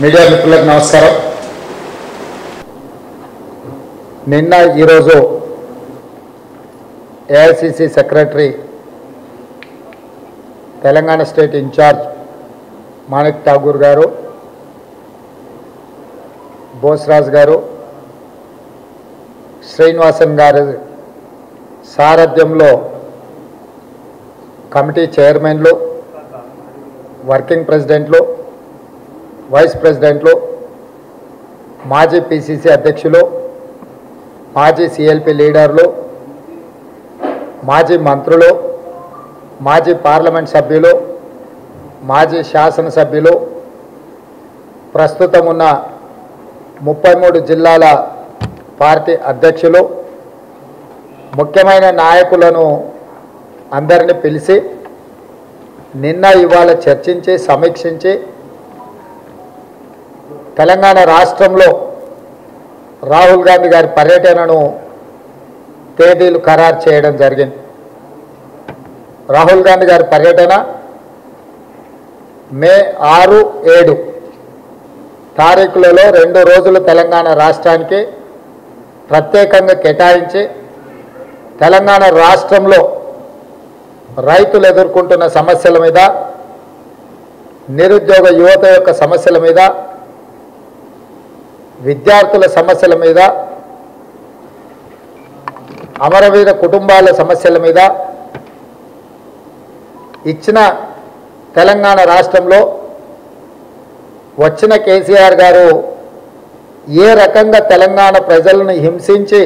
Media మిత్రులకు నమస్కారం. నిన్న ఈరోజు AICC secretary Telangana state incharge Manik Thakur గారు, బోస్రాజ్ గారు, శ్రీనివాసన్ గారి సారథ్యంలో కమిటీ చైర్మన్లు, వర్కింగ్ ప్రెసిడెంట్లు, వైస్ ప్రెసిడెంట్లు, మాజీ పిసిసి అధ్యక్షులు, మాజీ సిఎల్పి లీడర్లు, మాజీ మంత్రులు, మాజీ పార్లమెంట్ సభ్యులు, మాజీ శాసనసభ్యులు, ప్రస్తుతం ఉన్న 33 జిల్లాల పార్టీ అధ్యక్షులు, ముఖ్యమైన నాయకులను అందరినీ పిలిచి నిన్న ఇవాళ చర్చించి సమీక్షించి తెలంగాణ రాష్ట్రంలో రాహుల్ గాంధీ గారి పర్యటనను తేదీలు ఖరారు చేయడం జరిగింది. రాహుల్ గాంధీ గారి పర్యటన మే 6, 7 తారీఖులలో 2 రోజులు తెలంగాణ రాష్ట్రానికి ప్రత్యేకంగా కేటాయించి తెలంగాణ రాష్ట్రంలో రైతులు ఎదుర్కొంటున్న సమస్యల మీద, నిరుద్యోగ యువత యొక్క సమస్యల మీద, విద్యార్థుల సమస్యల మీద, అమరవీర కుటుంబాల సమస్యల మీద ఇచ్చిన తెలంగాణ రాష్ట్రంలో వచ్చిన కేసీఆర్ గారు ఏ రకంగా తెలంగాణ ప్రజలను హింసించి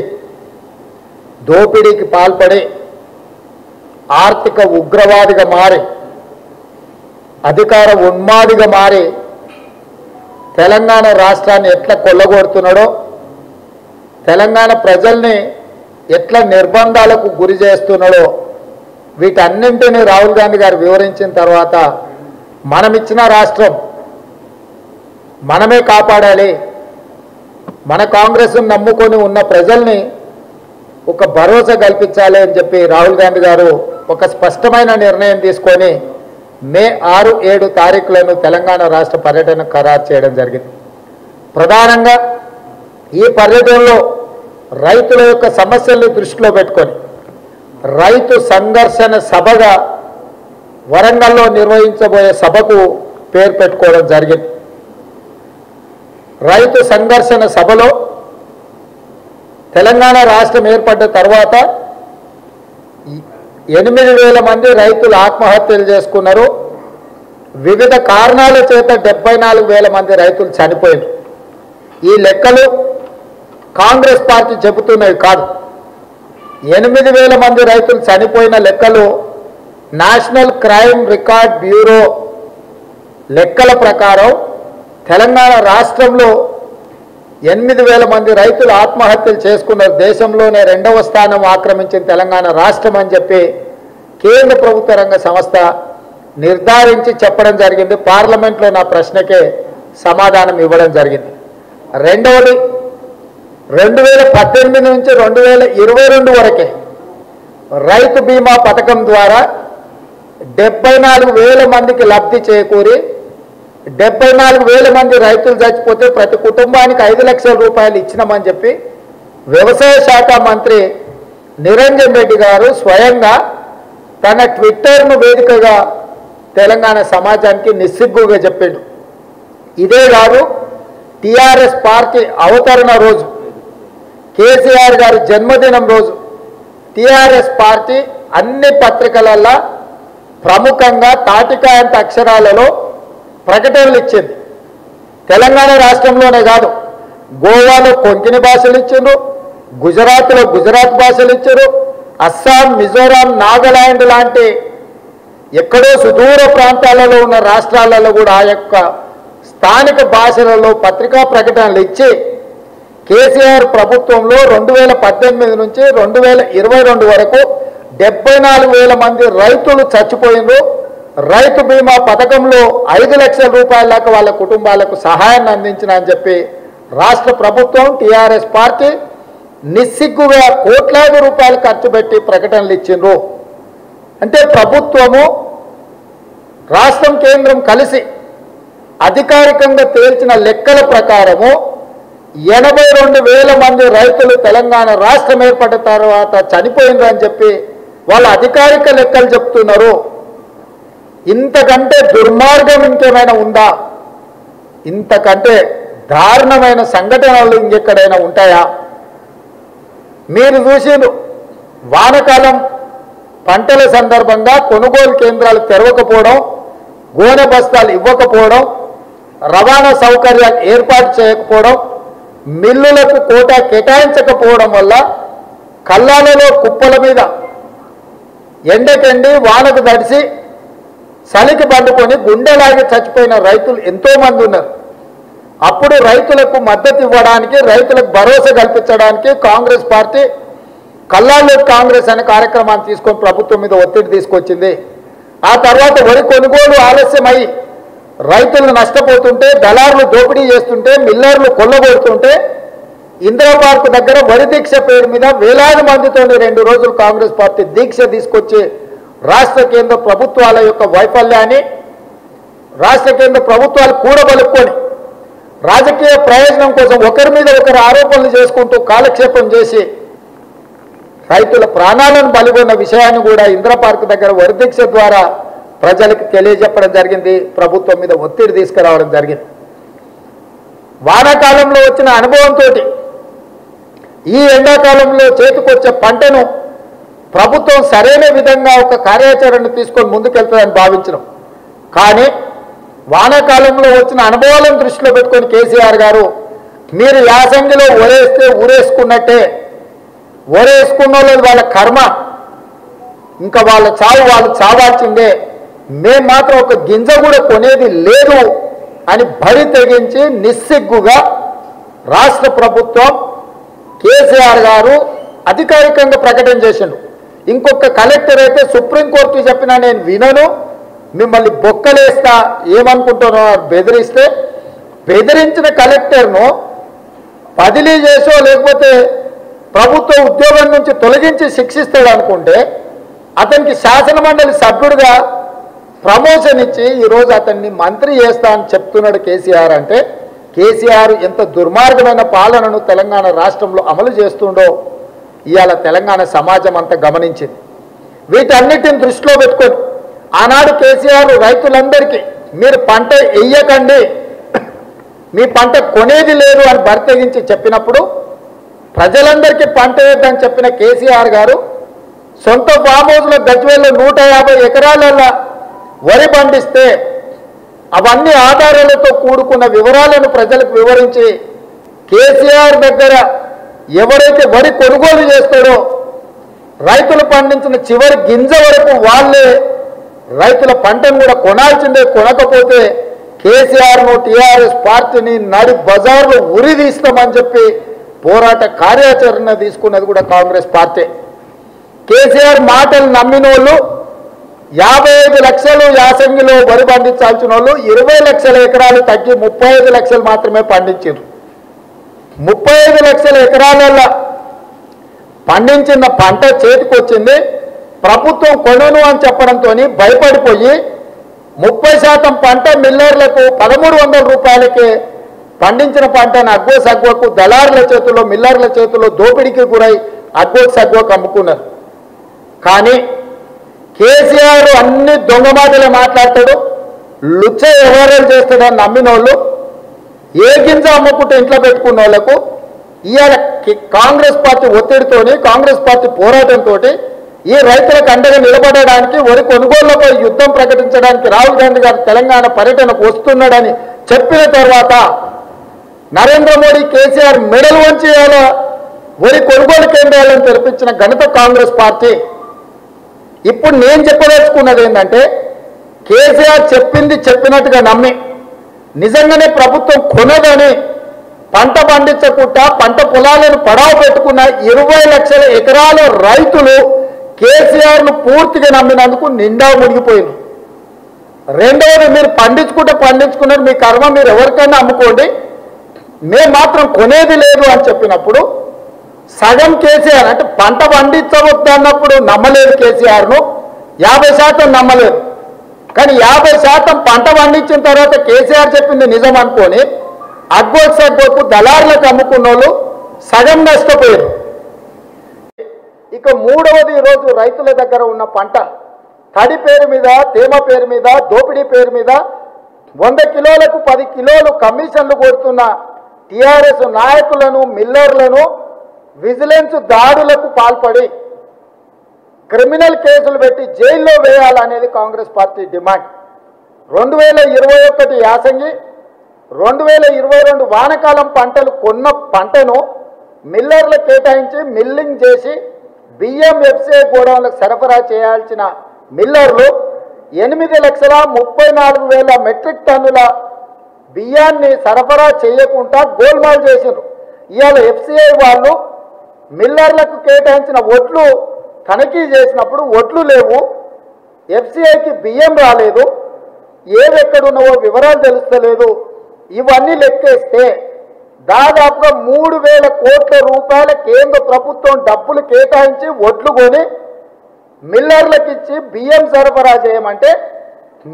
దోపిడీకి పాల్పడి ఆర్థిక ఉగ్రవాదిగా మారి అధికార ఉన్మాదిగా మారి తెలంగాణ రాష్ట్రాన్ని ఎట్లా కొల్లగొడుతున్నాడో, తెలంగాణ ప్రజల్ని ఎట్లా నిర్బంధాలకు గురి చేస్తున్నాడో వీటన్నింటినీ రాహుల్ గాంధీ గారు వివరించిన తర్వాత మనమిచ్చిన రాష్ట్రం మనమే కాపాడాలి, మన కాంగ్రెస్ను నమ్ముకొని ఉన్న ప్రజల్ని ఒక భరోసా కల్పించాలి అని చెప్పి రాహుల్ గాంధీ గారు ఒక స్పష్టమైన నిర్ణయం తీసుకొని మే 6, 7 తారీఖులను తెలంగాణ రాష్ట్ర పర్యటన ఖరారు చేయడం జరిగింది. ప్రధానంగా ఈ పర్యటనలో రైతుల యొక్క సమస్యల్ని దృష్టిలో పెట్టుకొని రైతు సంఘర్షణ సభగా వరంగల్లో నిర్వహించబోయే సభకు పేరు పెట్టుకోవడం జరిగింది. రైతు సంఘర్షణ సభలో తెలంగాణ రాష్ట్రం ఏర్పడ్డ తర్వాత 8,000 మంది రైతులు ఆత్మహత్యలు చేసుకున్నారు. వివిధ కారణాల చేత 74,000 మంది రైతులు చనిపోయారు. ఈ లెక్కలు కాంగ్రెస్ పార్టీ చెబుతున్నవి కాదు. 8,000 మంది రైతులు చనిపోయిన లెక్కలు నేషనల్ క్రైమ్ రికార్డ్ బ్యూరో లెక్కల ప్రకారం తెలంగాణ రాష్ట్రంలో 8,000 మంది రైతులు ఆత్మహత్యలు చేసుకున్నారు. దేశంలోనే 2వ స్థానం ఆక్రమించిన తెలంగాణ రాష్ట్రం అని చెప్పి కేంద్ర ప్రభుత్వ రంగ సంస్థ నిర్ధారించి చెప్పడం జరిగింది. పార్లమెంట్లో నా ప్రశ్నకే సమాధానం ఇవ్వడం జరిగింది. రెండవది, 2018 నుంచి 2022 వరకే రైతు బీమా పథకం ద్వారా 74,000 మందికి లబ్ధి చేకూరి 74,000 మంది రైతులు చచ్చిపోతే ప్రతి కుటుంబానికి 5 లక్షల రూపాయలు ఇచ్చినామని చెప్పి వ్యవసాయ శాఖ మంత్రి నిరంజన్ రెడ్డి గారు స్వయంగా తన ట్విట్టర్ను వేదికగా తెలంగాణ సమాజానికి నిస్సిగ్గుగా చెప్పిండు. ఇదే కాదు, టీఆర్ఎస్ పార్టీ అవతరణ రోజు, కేసీఆర్ గారి జన్మదినం రోజు టీఆర్ఎస్ పార్టీ అన్ని పత్రికలల్లో ప్రముఖంగా తాటికాయంత అక్షరాలలో ప్రకటనలు ఇచ్చింది. తెలంగాణ రాష్ట్రంలోనే కాదు, గోవాలో కొంకణి భాషలు ఇచ్చారు, గుజరాత్లో గుజరాత్ భాషలు ఇచ్చారు, అస్సాం, మిజోరాం, నాగాలాండ్ లాంటి ఎక్కడో సుదూర ప్రాంతాలలో ఉన్న రాష్ట్రాలలో కూడా ఆ యొక్క స్థానిక భాషలలో పత్రికా ప్రకటనలు ఇచ్చి కేసీఆర్ ప్రభుత్వంలో 2018 నుంచి 2022 వరకు 74,000 మంది రైతులు చచ్చిపోయినారు. రైతు బీమా పథకంలో 5 లక్షల రూపాయల దాకా వాళ్ళ కుటుంబాలకు సహాయాన్ని అందించిన అని చెప్పి రాష్ట్ర ప్రభుత్వం, టీఆర్ఎస్ పార్టీ నిస్సిగ్గుగా కోట్లాది రూపాయలు ఖర్చు పెట్టి ప్రకటనలు ఇచ్చిండ్రు. అంటే ప్రభుత్వము రాష్ట్రం కేంద్రం కలిసి అధికారికంగా తేల్చిన లెక్కల ప్రకారము 82,000 మంది రైతులు తెలంగాణ రాష్ట్రం ఏర్పడిన తర్వాత చనిపోయిందని చెప్పి వాళ్ళ అధికారిక లెక్కలు చెప్తున్నారు. ఇంతకంటే దుర్మార్గం ఇంకేమైనా ఉందా? ఇంతకంటే దారుణమైన సంఘటనలు ఇంకెక్కడైనా ఉంటాయా? మీరు చూసిండ్రు, వానకాలం పంటల సందర్భంగా కొనుగోలు కేంద్రాలు తెరవకపోవడం, గోనె బస్తాలు ఇవ్వకపోవడం, రవాణా సౌకర్యాలు ఏర్పాటు చేయకపోవడం, మిల్లులకు కోటా కేటాయించకపోవడం వల్ల కల్లాలలో కుప్పల మీద ఎండకెండి వానకు తడిసి చలికి పండుకొని గుండెలాగి చచ్చిపోయిన రైతులు ఎంతోమంది ఉన్నారు. అప్పుడు రైతులకు మద్దతు ఇవ్వడానికి, రైతులకు భరోసా కల్పించడానికి కాంగ్రెస్ పార్టీ కల్లాలో కాంగ్రెస్ అనే కార్యక్రమాన్ని తీసుకొని ప్రభుత్వం మీద ఒత్తిడి తీసుకొచ్చింది. ఆ తర్వాత వరి కొనుగోలు ఆలస్యమై రైతులు నష్టపోతుంటే, దళారులు దోపిడీ చేస్తుంటే, మిల్లర్లు కొల్లగొడుతుంటే ఇందిరా పార్క్ దగ్గర వరి దీక్ష పేరు మీద వేలాది మందితో 2 రోజులు కాంగ్రెస్ పార్టీ దీక్ష తీసుకొచ్చి రాష్ట్ర కేంద్ర ప్రభుత్వాల యొక్క వైఫల్యాన్ని, రాష్ట్ర కేంద్ర ప్రభుత్వాలు కూడబలుక్కొని రాజకీయ ప్రయోజనం కోసం ఒకరి మీద ఒకరు ఆరోపణలు చేసుకుంటూ కాలక్షేపం చేసి రైతుల ప్రాణాలను బలిగొన్న విషయాన్ని కూడా ఇందిరా పార్క్ దగ్గర వరి దీక్ష ద్వారా ప్రజలకు తెలియజెప్పడం జరిగింది. ప్రభుత్వం మీద ఒత్తిడి తీసుకురావడం జరిగింది. వానాకాలంలో వచ్చిన అనుభవంతో ఈ ఎండాకాలంలో చేతికొచ్చే పంటను ప్రభుత్వం సరైన విధంగా ఒక కార్యాచరణ తీసుకొని ముందుకెళ్తుందని భావించడం. కానీ వానాకాలంలో వచ్చిన అనుభవాలను దృష్టిలో పెట్టుకొని కేసీఆర్ గారు, మీరు యాసంగిలో ఒరేస్తే ఊరేసుకున్నట్టే, ఒరేసుకున్న వాళ్ళ కర్మ, ఇంకా వాళ్ళ చావు వాళ్ళు చావాల్సిందే, మేము మాత్రం ఒక గింజ కూడా కొనేది లేదు అని బరి తెగించి నిస్సిగ్గుగా రాష్ట్ర ప్రభుత్వం కేసీఆర్ గారు అధికారికంగా ప్రకటన చేసిండు. ఇంకొక కలెక్టర్ అయితే సుప్రీంకోర్టు చెప్పినా నేను వినను, మిమ్మల్ని బొక్కలేస్తా, ఏమనుకుంటున్నా బెదిరిస్తే, బెదిరించిన కలెక్టర్ను బదిలీ చేసో లేకపోతే ప్రభుత్వ ఉద్యోగం నుంచి తొలగించి శిక్షిస్తాడు అనుకుంటే అతనికి శాసనమండలి సభ్యుడిగా ప్రమోషన్ ఇచ్చి ఈరోజు అతన్ని మంత్రి చేస్తా అని చెప్తున్నాడు కేసీఆర్. అంటే కేసీఆర్ ఎంత దుర్మార్గమైన పాలనను తెలంగాణ రాష్ట్రంలో అమలు చేస్తుండో ఇవాళ తెలంగాణ సమాజం అంతా గమనించింది. వీటన్నిటిని దృష్టిలో పెట్టుకొని ఆనాడు కేసీఆర్ రైతులందరికీ మీరు పంట వెయ్యకండి, మీ పంట కొనేది లేదు అని బరితెగించి చెప్పినప్పుడు ప్రజలందరికీ పంట వేద్దని చెప్పిన కేసీఆర్ గారు సొంత ఫామ్ హౌస్లో గజ్వేల్లో 150 ఎకరాలలో వరి పండిస్తే అవన్నీ ఆధారాలతో కూడుకున్న వివరాలను ప్రజలకు వివరించి కేసీఆర్ దగ్గర ఎవరైతే వరి కొనుగోలు చేస్తాడో రైతులు పండించిన చివరి గింజ వరకు వాళ్ళే రైతుల పంటను కూడా కొనాల్సిందే, కొనకపోతే కేసీఆర్ను టీఆర్ఎస్ పార్టీని నడి బజార్లో ఉరిదీస్తామని చెప్పి పోరాట కార్యాచరణ తీసుకున్నది కూడా కాంగ్రెస్ పార్టీ. కేసీఆర్ మాటలు నమ్మిన వాళ్ళు 55 లక్షలు యాసంగిలో వరి పండించాల్సిన వాళ్ళు 20 లక్షల ఎకరాలు తగ్గి 35 లక్షలు మాత్రమే పండించారు. 35 లక్షల ఎకరాలలో పండించిన పంట చేతికొచ్చింది. ప్రభుత్వం కొనును అని చెప్పడంతో భయపడిపోయి 30% పంట మిల్లర్లకు 1,300 రూపాయలకి పండించిన పంటను అగ్గో సగ్వకు దళారుల చేతుల్లో, మిల్లర్ల చేతుల్లో దోపిడీకి గురై అగ్గో సగ్వకు అమ్ముకున్నారు. కానీ కేసీఆర్ అన్ని దొంగ మాటలే మాట్లాడతాడు, లుచ్చ వ్యవహారాలు చేస్తాడని నమ్మిన వాళ్ళు, ఏ గింజ అమ్ముకుంటే ఇంట్లో పెట్టుకున్న వాళ్ళకు ఇవాళ కాంగ్రెస్ పార్టీ ఒత్తిడితోని, కాంగ్రెస్ పార్టీ పోరాటంతో ఈ రైతులకు అండగా నిలబడడానికి, వరి కొనుగోళ్లపై యుద్ధం ప్రకటించడానికి రాహుల్ గాంధీ గారు తెలంగాణ పర్యటనకు వస్తున్నాడని చెప్పిన తర్వాత నరేంద్ర మోడీ కేసీఆర్ మెడలు వంచి వరి కొనుగోలు కేంద్రాలను తెరిపించిన ఘనత కాంగ్రెస్ పార్టీ. ఇప్పుడు నేను చెప్పదలుచుకున్నది ఏంటంటే కేసీఆర్ చెప్పింది చెప్పినట్టుగా నమ్మి నిజంగానే ప్రభుత్వం కొనదని పంట పండించకుండా పంట పొలాలను పడావ పెట్టుకున్న 20 లక్షల ఎకరాల రైతులు కేసీఆర్ను పూర్తిగా నమ్మినందుకు నిండా మునిగిపోయారు. రెండవది, మీరు పండించుకున్నారు, మీ కర్మ, మీరు ఎవరికైనా అమ్ముకోండి, మేము మాత్రం కొనేది లేదు అని చెప్పినప్పుడు సగం కేసీఆర్ అంటే పంట పండించవద్దు అన్నప్పుడు నమ్మలేదు కేసీఆర్ను, 50% నమ్మలేదు. కానీ 50% పంట పండించిన తర్వాత కేసీఆర్ చెప్పింది నిజం అనుకొని అగ్బోకు దళారులకు అమ్ముకున్న వాళ్ళు సగం నష్టపోయారు. ఇక మూడవది, ఈరోజు రైతుల దగ్గర ఉన్న పంట తడి పేరు మీద, తేమ పేరు మీద, దోపిడీ పేరు మీద 100 కిలోలకు 10 కిలోలు కమిషన్లు కొడుతున్న టీఆర్ఎస్ నాయకులను, మిల్లర్లను విజిలెన్స్ దాడులకు పాల్పడి క్రిమినల్ కేసులు పెట్టి జైల్లో వేయాలనేది కాంగ్రెస్ పార్టీ డిమాండ్. 2021 యాసంగి 2022 వానకాలం పంటలు కొన్న పంటను మిల్లర్లకు కేటాయించి మిల్లింగ్ చేసి బియ్యం ఎఫ్సిఐ గోడౌన్లకు సరఫరా చేయాల్సిన మిల్లర్లు 8,34,000 మెట్రిక్ టన్నుల బియ్యాన్ని సరఫరా చేయకుండా గోల్మాల్ చేసిండ్రు. ఇవాళ ఎఫ్సిఐ వాళ్ళు మిల్లర్లకు కేటాయించిన ఒడ్లు తనిఖీ చేసినప్పుడు ఒడ్లు లేవు, ఎఫ్సిఐకి బియ్యం రాలేదు, ఏవెక్కడున్నావో వివరాలు తెలుస్తలేదు. ఇవన్నీ లెక్కేస్తే దాదాపుగా 3,000 కోట్ల రూపాయల కేంద్ర ప్రభుత్వం డబ్బులు కేటాయించి ఒడ్లు కొని మిల్లర్లకు ఇచ్చి బియ్యం సరఫరా చేయమంటే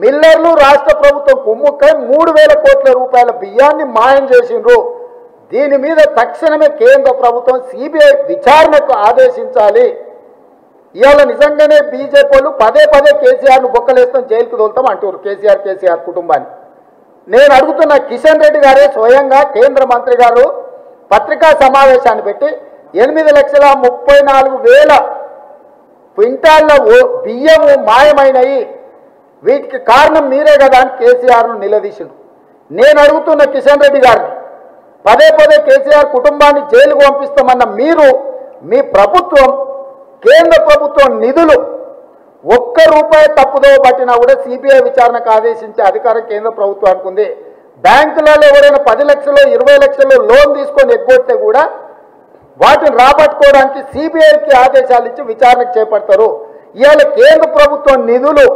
మిల్లర్లు రాష్ట్ర ప్రభుత్వం కుమ్ముక్కై 3,000 కోట్ల రూపాయల బియ్యాన్ని మాయం చేసిండ్రు. దీని మీద తక్షణమే కేంద్ర ప్రభుత్వం సిబిఐ విచారణకు ఆదేశించాలి. ఇవాళ నిజంగానే బీజేపీ వాళ్ళు పదే కేసీఆర్ను బొక్కలేస్తాం, జైలుకు తోలుతాం అంటారు కేసీఆర్ కుటుంబాన్ని. నేను అడుగుతున్న కిషన్ రెడ్డి గారే స్వయంగా కేంద్ర మంత్రి గారు పత్రికా సమావేశాన్ని పెట్టి 8,34,000 క్వింటాళ్ళ బియ్యము మాయమైనవి, వీటికి కారణం మీరే కదా అని కేసీఆర్ను నిలదీసిండు. నేను అడుగుతున్న కిషన్ రెడ్డి గారిని పదే కేసీఆర్ కుటుంబాన్ని జైలుకు పంపిస్తామన్న మీరు, మీ ప్రభుత్వం కేంద్ర ప్రభుత్వం నిధులు ₹1 తప్పుదో పట్టినా కూడా సిబిఐ విచారణకు ఆదేశించే అధికారం కేంద్ర ప్రభుత్వానికి ఉంది. బ్యాంకులలో ఎవరైనా 10 లక్షలు 20 లక్షలు లోన్ తీసుకొని ఎగ్గొడితే కూడా వాటిని రాబట్టుకోవడానికి సిబిఐకి ఆదేశాలు ఇచ్చి విచారణకు చేపడతారు. ఇవాళ కేంద్ర ప్రభుత్వం నిధులు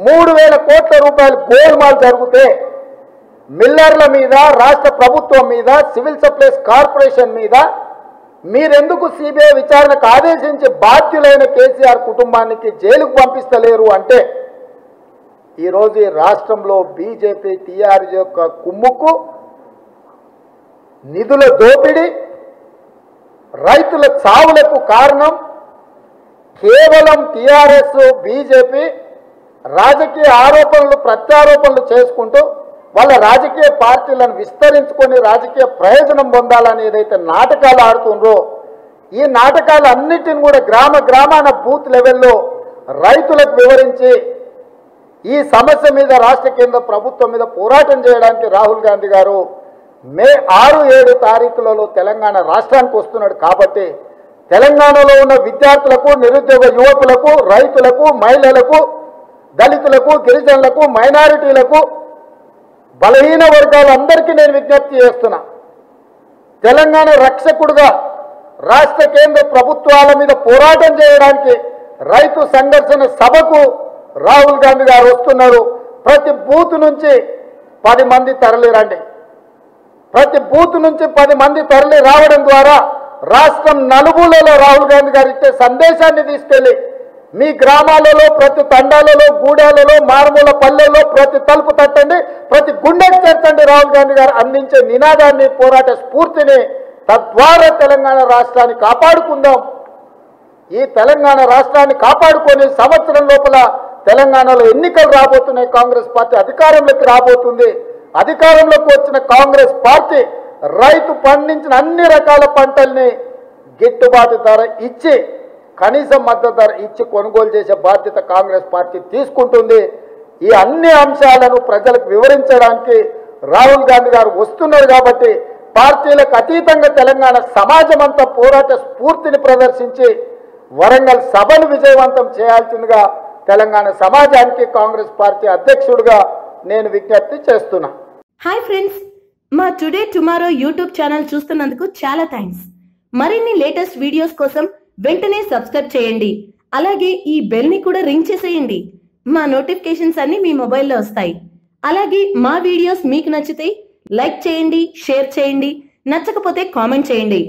3,000 కోట్ల రూపాయలు గోల్మాల్ జరిగితే మిల్లర్ల మీద, రాష్ట్ర ప్రభుత్వం మీద, సివిల్ సప్లైస్ కార్పొరేషన్ మీద మీరెందుకు సిబిఐ విచారణకు ఆదేశించి బాధ్యులైన కేసీఆర్ కుటుంబానికి జైలుకు పంపిస్తలేరు అంటే ఈరోజు ఈ రాష్ట్రంలో బీజేపీ టీఆర్ఎస్ యొక్క కుమ్ముకు, నిధుల దోపిడీ, రైతుల చావులకు కారణం కేవలం టీఆర్ఎస్ బీజేపీ రాజకీయ ఆరోపణలు ప్రత్యారోపణలు చేసుకుంటూ వాళ్ళ రాజకీయ పార్టీలను విస్తరించుకొని రాజకీయ ప్రయోజనం పొందాలని ఏదైతే నాటకాలు ఆడుతుండ్రో, ఈ నాటకాలన్నిటిని కూడా గ్రామాన బూత్ లెవెల్లో రైతులకు వివరించి ఈ సమస్య మీద రాష్ట్ర కేంద్ర ప్రభుత్వం మీద పోరాటం చేయడానికి రాహుల్ గాంధీ గారు మే 6-7 తారీఖులలో తెలంగాణ రాష్ట్రానికి వస్తున్నాడు. కాబట్టి తెలంగాణలో ఉన్న విద్యార్థులకు, నిరుద్యోగ యువకులకు, రైతులకు, మహిళలకు, దళితులకు, గిరిజనులకు, మైనారిటీలకు, బలహీన వర్గాలందరికీ నేను విజ్ఞప్తి చేస్తున్నా. తెలంగాణ రక్షకుడుగా రాష్ట్ర కేంద్ర ప్రభుత్వాల మీద పోరాటం చేయడానికి రైతు సంఘర్షణ సభకు రాహుల్ గాంధీ గారు వస్తున్నారు. ప్రతి బూత్ నుంచి 10 మంది తరలిరండి. ప్రతి బూత్ నుంచి 10 మంది తరలి రావడం ద్వారా రాష్ట్రం నలుమూలలో రాహుల్ గాంధీ గారు ఇచ్చే సందేశాన్ని తీసుకెళ్లి మీ గ్రామాలలో, ప్రతి తండాలలో, గూడాలలో, మారుమూల పల్లెల్లో ప్రతి తలుపు తట్టండి, ప్రతి గుండెకి చేర్చండి. రాహుల్ గాంధీ గారు అందించే నినాదాన్ని, పోరాట స్ఫూర్తిని, తద్వారా తెలంగాణ రాష్ట్రాన్ని కాపాడుకుందాం. ఈ తెలంగాణ రాష్ట్రాన్ని కాపాడుకొని సంవత్సరం లోపల తెలంగాణలో ఎన్నికలు రాబోతున్నాయి. కాంగ్రెస్ పార్టీ అధికారంలోకి రాబోతుంది. అధికారంలోకి వచ్చిన కాంగ్రెస్ పార్టీ రైతు పండించిన అన్ని రకాల పంటల్ని గిట్టుబాటు ధర ఇచ్చి, కనీస మద్దతు ధర ఇచ్చి కొనుగోలు చేసే బాధ్యత కాంగ్రెస్ పార్టీ తీసుకుంటుంది. ఈ అన్ని అంశాలను ప్రజలకు వివరించడానికి రాహుల్ గాంధీ గారు వస్తున్నారు. కాబట్టి పార్టీలకు అతీతంగా తెలంగాణ సమాజం అంతా పోరాట స్ఫూర్తిని ప్రదర్శించి వరంగల్ సభను విజయవంతం చేయాల్సిందిగా తెలంగాణ సమాజానికి కాంగ్రెస్ పార్టీ అధ్యక్షుడిగా నేను విజ్ఞప్తి చేస్తున్నా. హాయ్ ఫ్రెండ్స్, మా టుడే టుమారో యూట్యూబ్ ఛానల్ చూస్తున్నందుకు చాలా థ్యాంక్స్. మరిన్ని లేటెస్ట్ వీడియోస్ కోసం వెంటనే సబ్స్క్రైబ్ చేయండి. అలాగే ఈ బెల్ ని కూడా రింగ్ చేసేయండి. మా నోటిఫికేషన్స్ అన్ని మీ మొబైల్లో వస్తాయి. అలాగే మా వీడియోస్ మీకు నచ్చితే లైక్ చేయండి, షేర్ చేయండి, నచ్చకపోతే కామెంట్ చేయండి.